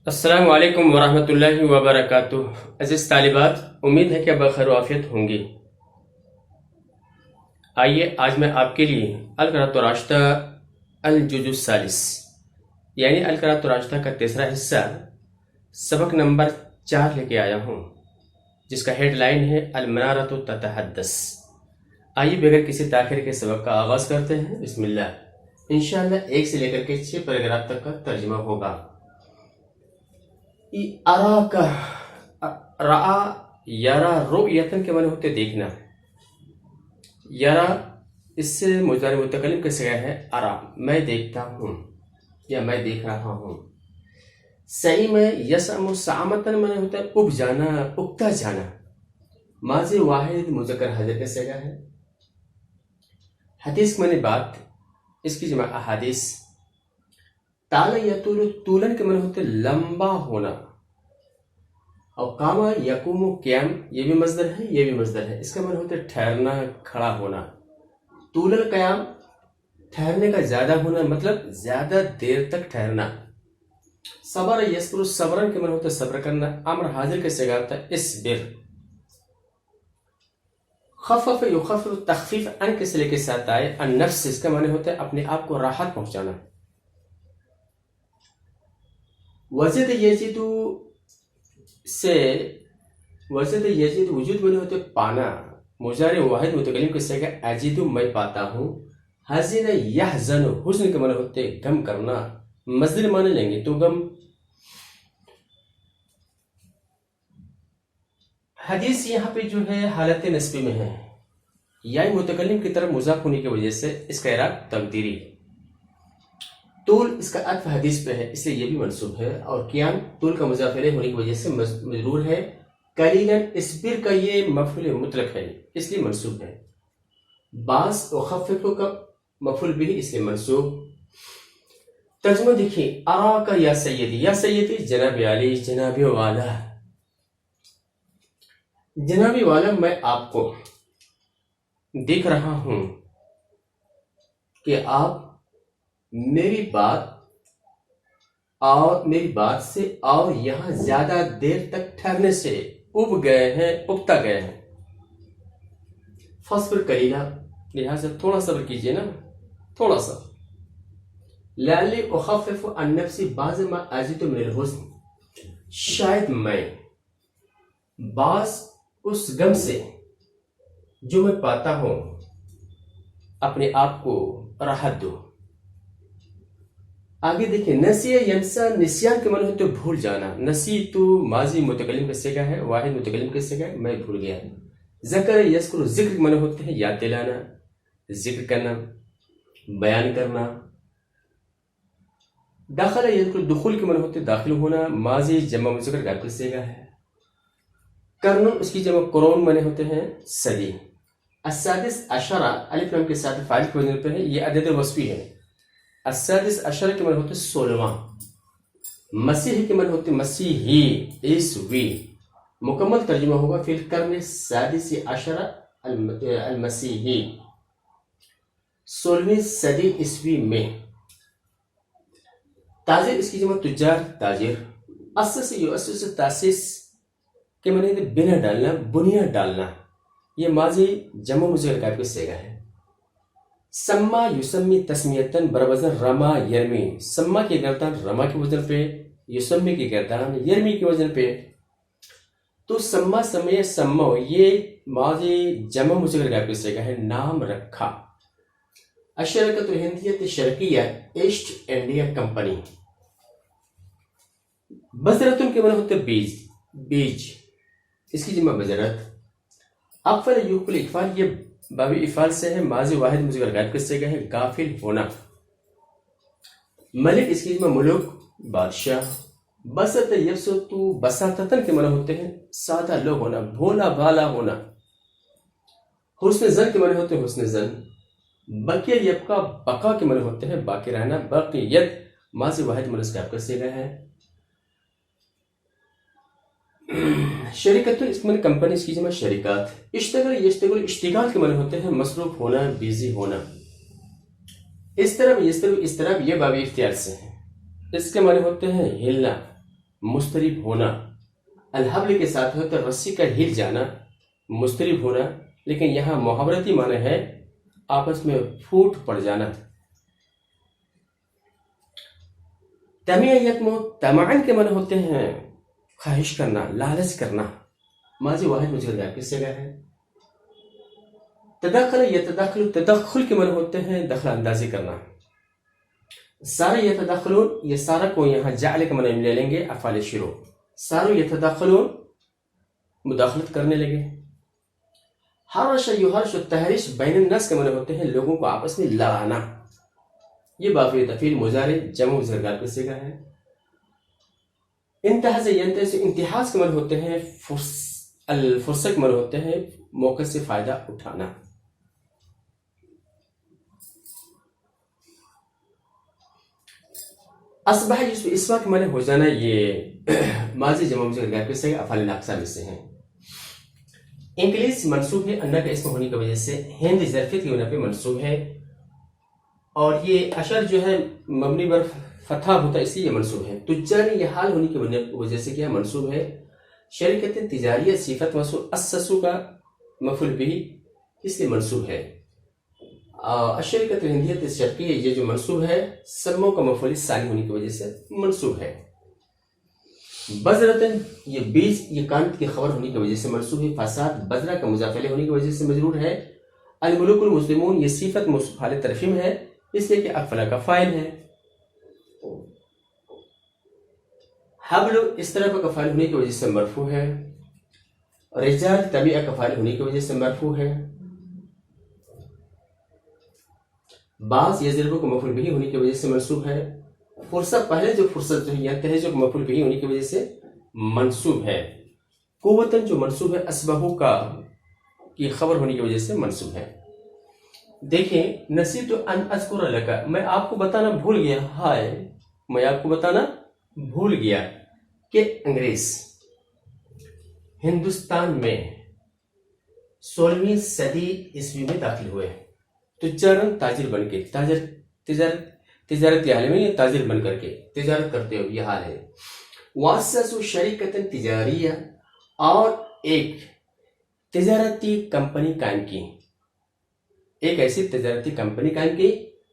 السلام علیکم ورحمۃ اللہ وبرکاتہ۔ عزیز طالبات، امید ہے کہ بخیر و عافیت ہوں گی۔ آئیے آج میں آپ کے لیے القراءۃ الراشدہ الجزء الثالث یعنی القراءۃ الراشدہ کا تیسرا حصہ سبق نمبر 4 لے کے آیا ہوں، جس کا ہیڈ لائن ہے المنارۃ تتحدث۔ آئیے بغیر کسی تاخیر کے سبق کا آغاز کرتے ہیں۔ بسم اللہ۔ انشاءاللہ 1 سے لے کر کے 6 پیراگراف تک کا ترجمہ ہوگا۔ ارا کا رآ یرا رؤیتن کے معنی ہوتے دیکھنا۔ یرا اس سے مضارع متکلم کا صیغہ ہے ارا، میں دیکھتا ہوں یا میں دیکھ رہا ہوں۔ صحیح میں یسم سامتن معنی ہوتا ہے اگ جانا، اگتا جانا۔ ماضی واحد مذکر حاضر کا صیغہ ہے۔ حدیث معنی بات، اس کی جمع احادیث۔ طال یطول طولن کے معنی ہوتے لمبا ہونا، اور قاما یقوم قیام یہ بھی مصدر ہے، یہ بھی مصدر ہے، اس کا معنی ہوتا ہے ٹھہرنا، کھڑا ہونا۔ طول القیام ٹھہرنے کا زیادہ ہونا، مطلب زیادہ دیر تک ٹھہرنا۔ صبر یصبر صبرن کے معنی ہوتا ہے صبر کرنا، امر حاضر کے صیغہ ہوتا ہے اصبر۔ خفف یخفف تخفیف ان کے صلے کے ساتھ آئے، النفس اس کا معنی ہوتا ہے اپنے آپ کو راحت پہنچانا۔ وزد یزید سے وزد یزید وجود میں ہوتے پانا، مضارع واحد متکلم کے صیغہ اجد میں پاتا ہوں۔ حزن یحزن حزن کے معنی ہوتے غم کرنا، مصدر معنی لیں گے تو غم۔ حدیث یہاں پہ جو ہے حالت نسبی میں ہے، یعنی متکلم کی طرف مضاف ہونے کی وجہ سے اس کا اعراب تقدیری۔ طول اس کا عطف حدیث پہ ہے، اس لیے یہ بھی منصوب ہے، اور قیام طول کا مضاف الیہ ہونے کی وجہ سے مجرور ہے۔ قلیلاً اصبر کا یہ مفعول مطلق ہے، اس لیے منصوب ہے۔ بعض اخفف کا مفعول بھی اس لیے منصوب۔ ترجمہ دیکھیے، ارا کا یا سیدی، یا سیدی جناب علی، جناب والا، جناب والا میں آپ کو دیکھ رہا ہوں کہ آپ میری بات سے اور یہاں زیادہ دیر تک ٹھہرنے سے اگ گئے ہیں، اگتا گئے ہیں۔ فصبر قلیلا، لہذا تھوڑا صبر کیجئے نا، تھوڑا سا۔ لعلی اخفف عن نفسی بعض ما اجد من الحزن، شاید میں بعض اس غم سے جو میں پاتا ہوں اپنے آپ کو راحت دوں۔ آگے دیکھیں، نسیہ ینسا، نسیان کے معنی ہوتے بھول جانا۔ نسی تو ماضی متکلم کا صیغہ ہے، واحد متکلم کا صیغہ ہے میں بھول گیا۔ ذکر یذکر ذکر کے معنی ہوتے ہیں یاد دلانا، ذکر کرنا، بیان کرنا۔ داخل یذکر دخول کے معنی ہوتے داخل ہونا، ماضی جمع مذکر غائب کا صیغہ ہے۔ قرن اس کی جمع قرون معنی ہوتے ہیں صدی۔ السادس عشرہ الف لام کے ساتھ فاعل کے وزن پہ ہے، یہ عدد وصفی ہے۔ السادس عشر کے معنی ہوتے 16واں۔ مسیح کے معنی ہوتے مسیحی، عیسوی۔ مکمل ترجمہ ہوگا فی القرن السادس عشر المسیحی، 16ویں صدی عیسوی میں۔ تاجر اس کی جمع تجار، تاجر۔ اسس یؤسس تاسیس کے معنی ہوتے بنا ڈالنا، بنیاد ڈالنا، یہ ماضی جمع مذکر غائب کا صیغہ ہے۔ سما یسمی تسمیتن بروزن رما یرمی، سما کی گردان رما کے وزن پہ، یسمی کی گردان یرمی کے وزن پہ۔ تو سما سمیہ سمو یہ ماضی جمع مذکر غائب کا صیغہ ہے، نام رکھا۔ الشرکۃ الہندیہ شرقیہ ایسٹ انڈیا کمپنی۔ بذرتن کے معنی ہوتے بیج، بیج، اس کی جمع بذرت۔ اقفل یوقل اقفال یہ بابی افعال سے ہے، ماضی واحد مذکر غائب کا صیغہ ہے غافل ہونا۔ ملک اس کی جمع ملوک، بادشاہ۔ بسط یبسط بساطتن کے معنی ہوتے ہیں سادہ لوگ ہونا، بھولا بھالا ہونا۔ حسن زن کے معنی ہوتے ہیں حسن زن۔ بقیہ یبقا بقا کے معنی ہوتے ہیں باقی رہنا۔ بقیت ماضی واحد مذکر غائب کا صیغہ ہے۔ شرکت اس میں کمپنی اس کی جمع شرکات۔ اشتغل یشتغل اشتغال کے معنی ہوتے ہیں مصروف ہونا، بیزی ہونا۔ اس طرح یہ باب اختیار سے ہیں، اس کے معنی ہوتے ہیں ہلنا، مسترب ہونا. الحبل کے ساتھ ہوتا ہے رسی کا ہل جانا، مسترب ہونا، لیکن یہاں محاورتی معنی ہے آپس میں پھوٹ پڑ جانا. تمیع یتمو تمعن کے معنی ہوتے ہیں خواہش کرنا، لالچ کرنا. ماضی واحد مجرد غائب کی صیغہ ہے. تدخل یتدخل، تدخل کے معنی ہوتے ہیں دخل اندازی کرنا. سارے یتدخلون، یہ سارا کو یہاں جعل کے معنی میں لے لیں گے افعال شروع. سارو یتدخلون، مداخلت کرنے لگے. حرش یحرش، تحریش بین الناس کے معنی ہوتے ہیں لوگوں کو آپس میں لڑانا. یہ باقی تفعیل مضارع جمع مذکر غائب کی صیغہ ہے. انتہاز ینتہز، انتہاز کے معنی ہوتے ہیں الفرصت کے معنی ہوتے ہیں موقع سے فائدہ اٹھانا. اصبح جس اسوا کے معنی ہو جانا، یہ ماضی جمع مذکر غائب کی صیغہ افعال ناقصہ میں سے ہیں. انگلش منصوب ہے انا کا اسم ہونے کی وجہ سے، ہند ظرفیت کی بنا پہ منصوب ہے، اور یہ اشر جو ہے مبنی بر فتح ہوتا ہے اس لیے یہ منصوب ہے. تجاری یہ حال ہونے کی وجہ سے کیا منصوب ہے. شرکت تجاریہ صفت موصول، اسسو کا مفعول بھی اس لیے منصوب ہے. الشرکت الہندیت الشرقیہ یہ جو منصوب ہے سمو کا مفعول ثانی ہونے کی وجہ سے منصوب ہے. بذرتن یہ بیج، یہ کانت کی خبر ہونے کی وجہ سے منصوب ہے. فساد بذرہ کا مضاف الیہ ہونے کی وجہ سے مجرور ہے. الملوک المسلمون یہ صفت موصوف حال ترفیم ہے اس لیے کہ افعل کا فاعل ہے. حبل اس طرح کا فاعل ہونے کی وجہ سے مرفوع ہے. رجال طبیعہ کا فاعل ہونے کی وجہ سے مرفوع ہے. بعض یضرب کو مفعول بھی ہونے کی وجہ سے منصوب ہے. فرصت پہلے جو فرصت جو ہے یہاں تہجو کو مفعول بھی ہونے کی وجہ سے منصوب ہے. قوتن جو منصوب ہے اسبہو کا کی خبر ہونے کی وجہ سے منصوب ہے. دیکھیں نسیت ان اذکر لک، میں آپ کو بتانا بھول گیا. ہائے، میں آپ کو بتانا بھول گیا کہ انگریز ہندوستان میں 16ویں صدی عیسوی میں داخل ہوئے. تجارن تاجر بن کے، تجارت حال میں تاجر بن کر کے تجارت کرتے ہوئے یہ حال ہے. واسسو شریکت تجاریہ، اور ایک تجارتی کمپنی قائم کی، ایک ایسی تجارتی کمپنی قائم کی.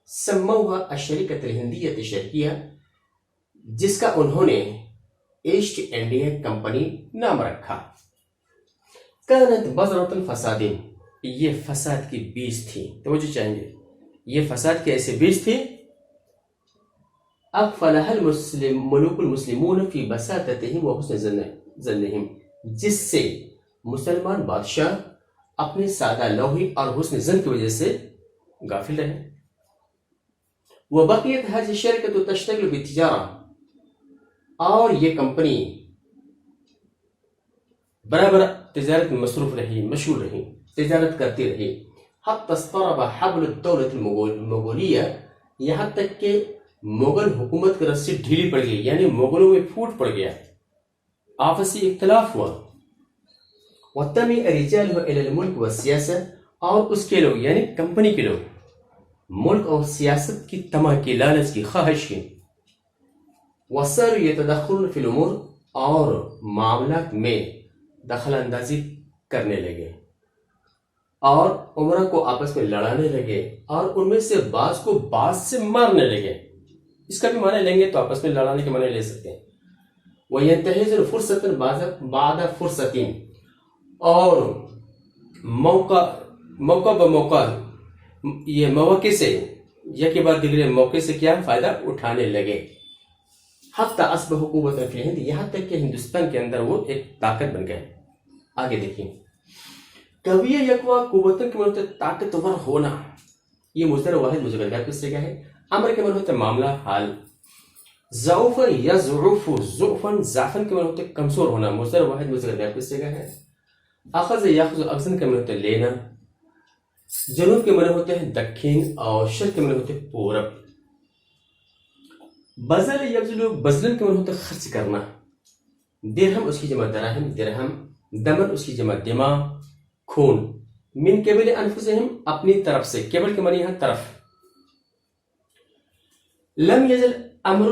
سموہا الشریکت الہندیت الشرقیہ، جس کا انہوں نے ایسٹ انڈیا کمپنی نام رکھا. کانت بذرۃ الفساد، یہ فساد کی بیج تھی. توجہ چاہیں گے، یہ فساد کی ایسی بیج تھی. اغفلها الملوک المسلمون فی بساطتہم وحسن ظنہم، جس سے مسلمان بادشاہ اپنے سادہ لوحی اور حسن ظن کی وجہ سے غافل رہے. وبقیت هذه الشرکۃ تشتغل بالتجارہ، اور یہ کمپنی برابر تجارت میں مصروف رہی، مشغول رہی، تجارت کرتی رہی. حتی اضطرب حبل الدولة المغولیہ، یہاں تک کہ مغل حکومت کی رسی ڈھیلی پڑ گئی، یعنی مغلوں میں پھوٹ پڑ گیا، آپسی اختلاف ہوا. وَتَمِعَ رِجَالُهُ إِلَى الْمُلْكِ وَالسِّيَاسَةِ، اور اس کے لوگ یعنی کمپنی کے لوگ ملک اور سیاست کی طمع کی، لالچ کی، خواہش کی. وَصَارُوا يَتَدَخَّلُونَ فِي الْأُمُورِ، اور معاملات میں دخل اندازی کرنے لگے اور عمرہ کو آپس میں لڑانے لگے، اور ان میں سے بعض کو بعض سے مارنے لگے. اس کا بھی معنی لیں گے تو آپس میں لڑانے کے معنی لے سکتے ہیں. وَيَنْتَهِزُ فُرْصَةً بَعْدَ فُرْصَةٍ، اور موقع بموقع، یہ مواقع سے یکی بعد دیگرے موقع سے کیا فائدہ اٹھانے لگے. حتی اصبحوا قوة فی الہند، یہاں تک کہ ہندوستان کے اندر وہ ایک طاقت بن گئے. آگے دیکھیں، قویہ یقوی قوتن کے معنی ہوتا ہے طاقتور ہونا. یہ مصدر واحد مجرد غائب کی صیغہ ہے. امر کے معنی ہوتا ہے معاملہ، حال. ضعف یضعف، ضعفن ضعفن کے معنی ہوتا ہے کمزور ہونا. مصدر واحد مجرد غائب کی صیغہ ہے. اخذ یاخذ اخذن کے معنی ہوتا ہے لینا. جنوب کے معنی ہوتے ہیں دکھن، اور شرق کے معنی ہوتے ہیں پورب. بذل یبذل، بذلن کے معنی ہوتا ہے خرچ کرنا. درہم اس کی جمع دراہم، درہم. دمن اس کی جمع دماء، خون. من قبل انفسہم، اپنی طرف سے. قبل کے معنی یہاں طرف. لم یزل امر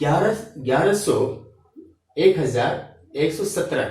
1117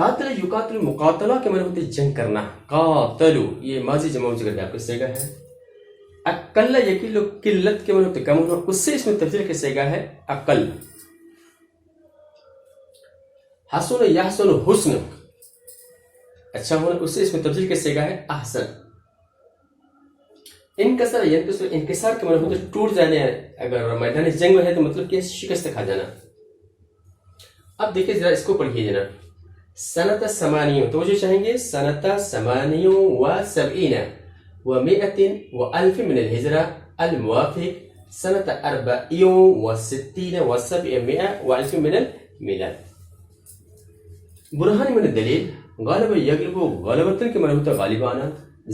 قاتل یقاتل مقاتلہ کے معنی ہوتے ہیں جنگ کرنا. قاتلو یہ ماضی جمع مذکر کا صیغہ ہے. اقل یقل قلت کے معنی ہوتے ہیں کم ہونا, اس سے اس میں تفضیل کا صیغہ ہے اقل. حسن یحسن حسن اچھا ہونا, اس سے اس میں تفضیل کا صیغہ ہے احسن. انکسر ینکسر انکسار کے معنی ہوتے ہیں ٹوٹ جانے. اگر میدان جنگ میں ہے تو مطلب کہ شکست کھا جانا. اب دیکھیں ذرا اس کو پڑھیے جناب. سنة ثمانية توجه چاہیں سنة ثمانية وسبعين ومئة وألف من الهجرة الموافق سنة أربعين وستين وسبعمائة وألف من الميلاد. برهان من الدليل غالبا يغلب غالبا کے معنی ہوتا غالبانا.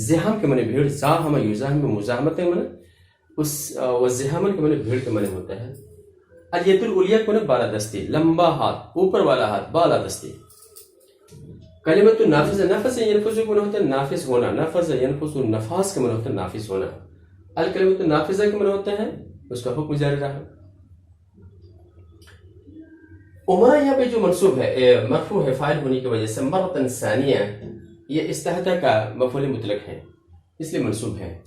زحام کے معنی بھیڑ, زاحم یزاحم مزاحمت کے معنی اس والزحام کے معنی بھیڑ کے معنی ہوتا ہے. الید العلیہ کے معنی بالادستی, لمبا ہاتھ, اوپر والا ہاتھ, بالادستی. کلمۃ نافذ نفس ینفذ کے معنی ہوتا ہے نافذ ہونا, نفذ ینفذ نفاس کے معنی ہوتا ہے نافذ ہونا. الکلمۃ نافذہ کے معنی ہوتا ہے اس کا حکم جاری رہا. عمرہ یہاں پہ جو منصوب ہے مرفوع ہے فاعل ہونے کی وجہ سے, مرۃ ثانیہ یہ استحدہ کا مفعول مطلق ہے اس لیے منصوب ہے.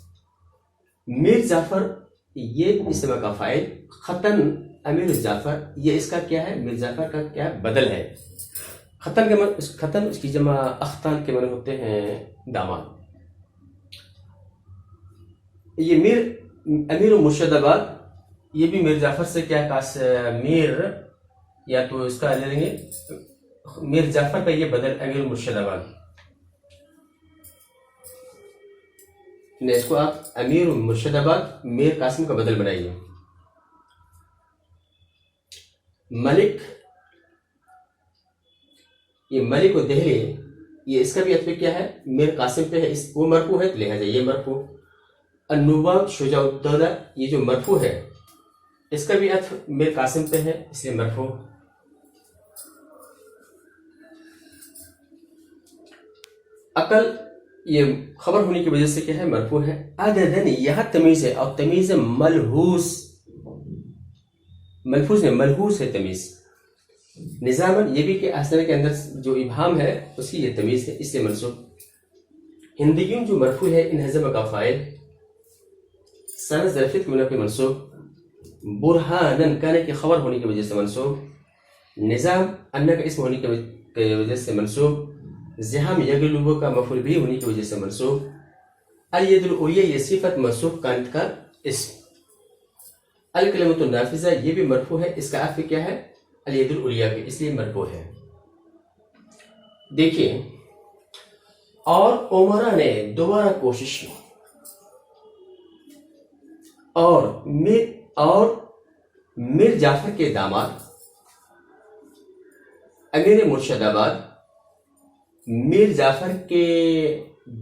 میر جعفر یہ اسم کا فاعل. ختن امیر جعفر یہ اس کا کیا ہے, میر جعفر کا کیا بدل ہے. ختن کے معنی ختن اس کی جمع اختان کے معنی ہوتے ہیں داماد. یہ میر امیر مرشد آباد یہ بھی میر جعفر سے کیا کاس میر, یا تو اس کا لے لیں گے میر جعفر کا یہ بدل امیر مرشد آباد. اس کو آپ امیر مرشد آباد میر قاسم کا بدل بنائیے. ملک یہ ملک و دہلی یہ اس کا بھی عطف کیا ہے میر قاسم پہ ہے, وہ مرفوع ہے تو لہذا یہ مرفوع. النواب شجاع الدولہ یہ جو مرفوع ہے اس کا بھی عطف میر قاسم پہ ہے اس لیے مرفوع. عقل یہ خبر ہونے کی وجہ سے کیا ہے مرفوع ہے. عددن یہاں تمیز ہے اور تمیز ملحوظ, ملحوظ ہے ملحوظ ہے تمیز. نظامن یہ بھی کہ اصل کے اندر جو ابہام ہے اس کی یہ تمیز ہے اس لیے منصوب. ہندیون جو مرفوع ہے انہضم کا فاعل. سنہ ظرفیت کے منافع منصوب. برہانن کہنے کی خبر ہونے کی وجہ سے منصوب. نظام انہ کا اسم ہونے کی وجہ سے منصوب. زحام یغلب کا مفعول بھی ہونے کی وجہ سے منصوب. الید العلیہ یہ صفت منصوب کانت کا اسم. الکلمۃ النافذہ یہ بھی مرفوع ہے, اس کا عطف کیا ہے الید العلیہ کے اس لیے مرفوع ہے. دیکھیے اور عمرہ نے دوبارہ کوشش کی اور میر جعفر کے داماد امیر مرشد آباد, میر جعفر کے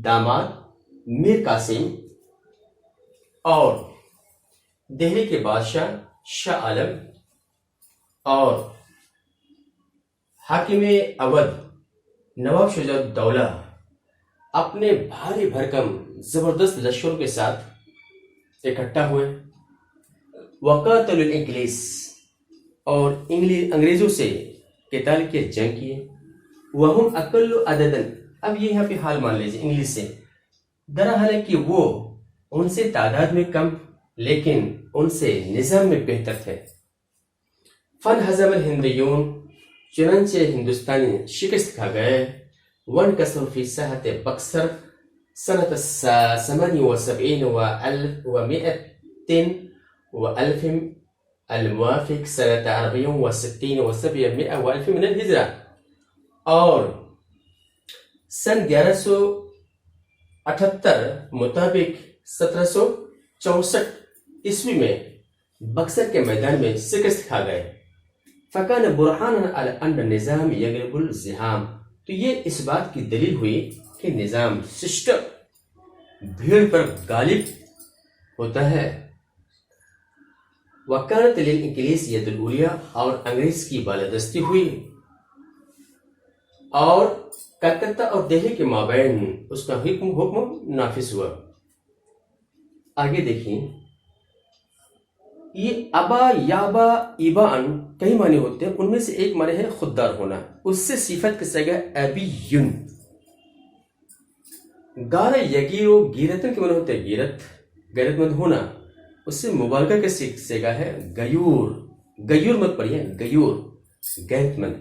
داماد میر قاسم اور دہلی کے بادشاہ شاہ عالم اور حاکم اودھ نواب شجاع الدولہ اپنے بھاری بھرکم زبردست لشکروں کے ساتھ اکٹھا ہوئے. وقاتل الانگلیس اور انگریزوں سے قتال کے جنگ کیے. وہم اقل عددن اب یہ یہاں پہ حال مان لیجیے انگلش سے, درحال ہے کہ وہ ان سے تعداد میں کم لیکن ان سے نظام میں بہتر تھے. فن ہزم الہندیون چنانچہ ہندوستانی شکست کھا گئے. ون کسر فی ساحت بکسر سنة 78 و100 وألف الموافق سنة 64 و700 وألف من الہجرہ. اور سن 1178 مطابق 1764 عیسوی میں بکسر کے میدان میں شکست کھا گئے. فکان برہانا علی ان النظام یغلب الزحام تو یہ اس بات کی دلیل ہوئی کہ نظام سسٹم بھیڑ پر غالب ہوتا ہے. وکانت للانگلیس ید العلیہ اور انگریز کی بالادستی ہوئی اور کلکتہ اور دہلی کے مابین اس کا حکم نافذ ہوا. آگے دیکھیں یہ ابا یابا ایبان کئی معنی ہوتے ہیں، ان میں سے ایک معنی ہے خوددار ہونا، اس سے صفت کس جگہ ابیون. گارا یگیرو گیرتن کے معنی ہوتے ہیں گیرت، غیرت مند ہونا، اس سے مبالغہ کا سیگا ہے غیور. غیور مت پڑھیے، غیور غیرت مند.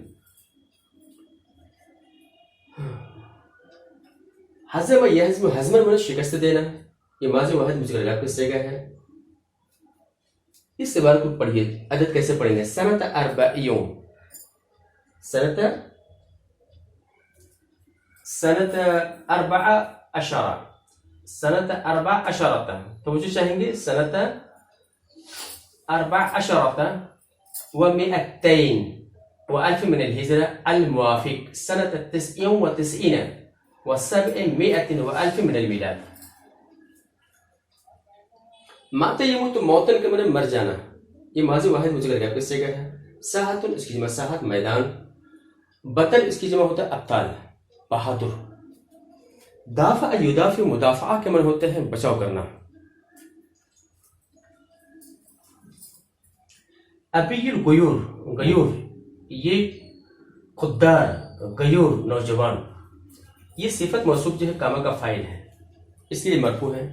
حزم یحزم، حزمن معنی شکست دینا، یہ ماضی واحد مذکر کا سیگا ہے. اس عبارت کو پڑھیے، عدد کیسے پڑھیں گے؟ سنت اربعیون، سنت اربع عشرہ، سنت اربع عشرہ. توجہ چاہیں گے؟ سنت اربع عشرہ ومئتين وألف من الهجرة الموافق سنة 99 و700 وألف من الميلاد. مات يموت موتن کے معنی مر جانا، یہ ماضی واحد مذکر کا کس جگہ ہے؟ ساحتن اس کی جمع ساحت میدان، بطن اس کی جمع ہوتا ہے ابطال بہادر. دافع یدافع مدافعہ کے معنی ہوتے ہیں بچاؤ کرنا. ابی الغیور، غیور یہ خوددار، غیور نوجوان، یہ صفت موصوف جو ہے کاما کا فاعل ہے، اس لیے مرفوع ہے.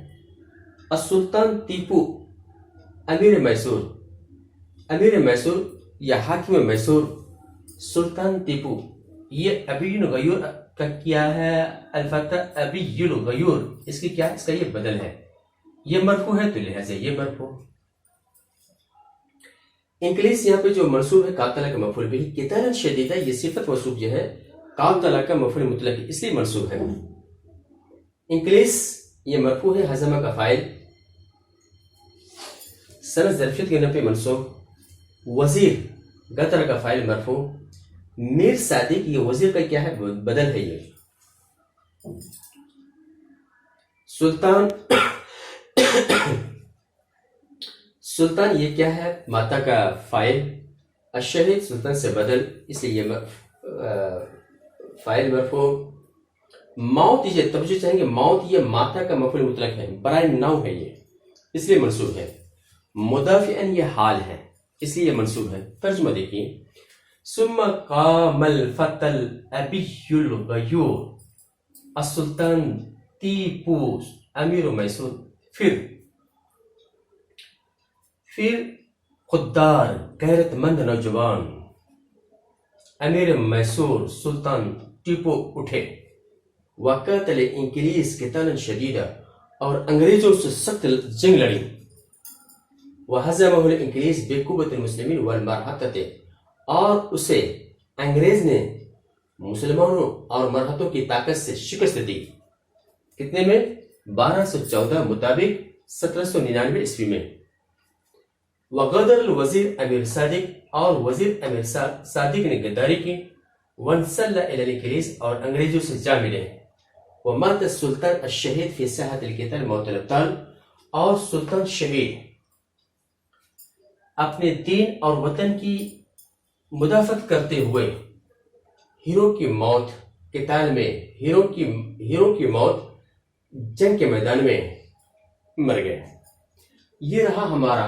السلطان تیپو امیر میسور، امیر میسور یا حاکم میسور سلطان تیپو، یہ ابی الغیور کا کیا ہے؟ الفتح ابی الغیور، اس کی کیا؟ اس کا یہ بدل ہے، یہ مرفوع ہے تو لہذا یہ مرفوع. انکلیس یہاں پہ جو منصوب ہے قاتلہ کا مفعول بھی، قتالا شدیدہ یہ صفت موصوف جو ہے قاتلہ کا مفعول مطلق ہے، اس لیے منصوب ہے. انکلیس یہ مرفوع ہے، حزمہ کا فاعل، سنت ظرفیت کے نفع منصوب. وزیر غطر کا فاعل مرفوع. میر صادق یہ وزیر کا کیا ہے؟ بدل ہے. یہ سلطان، سلطان یہ کیا ہے؟ ماتا کا فاعل. الشہید سلطان سے بدل، اس لیے یہ فاعل مرفوع. موت یہ توجہ چاہیں گے، موت یہ ماتا کا مفعول مطلق ہے، برائے نو ہے، یہ اس لیے منصوب ہے. مدافعن یہ حال ہے، اس لیے یہ منصوب ہے. ترجمہ دیکھیے. ثم قام الفتى الابي الغيور السلطان تیپو امیر میسور. پھر خوددار غیرت مند نوجوان امیر میسور سلطان ٹیپو اٹھے. وقاتل انگلیس قتالا شدیدا، اور انگریزوں سے سخت جنگ لڑی. وہزمہ الانگلیس بقوت المسلمین والمرہتۃ، اور اسے انگریز نے مسلمانوں اور مرہتوں کی طاقت سے شکست دی. کتنے میں؟ 1214 مطابق 1799 عیسوی میں. وغدر الوزیر امیر صادق، اور وزیر امیر صادق نے غداری کی. وانسل الی الانگلیس، اور انگریزوں سے جا ملے. ومات السلطان الشہید فی ساحت القتال موت الابطال، اور سلطان شہید اپنے دین اور وطن کی مدافعت کرتے ہوئے ہیرو کی موت قتال میں، ہیرو کی موت جنگ کے میدان میں مر گئے. یہ رہا ہمارا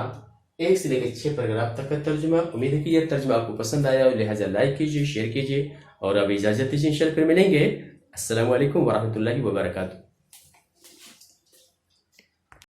1 سے لے کر 6 پیراگراف تک کا ترجمہ. امید ہے کہ یہ ترجمہ آپ کو پسند آیا، لہٰذا لائک کیجیے، شیئر کیجیے، اور اب اجازت دیجیے، انشاءاللہ پھر ملیں گے. السلام علیکم ورحمۃ اللہ وبرکاتہ.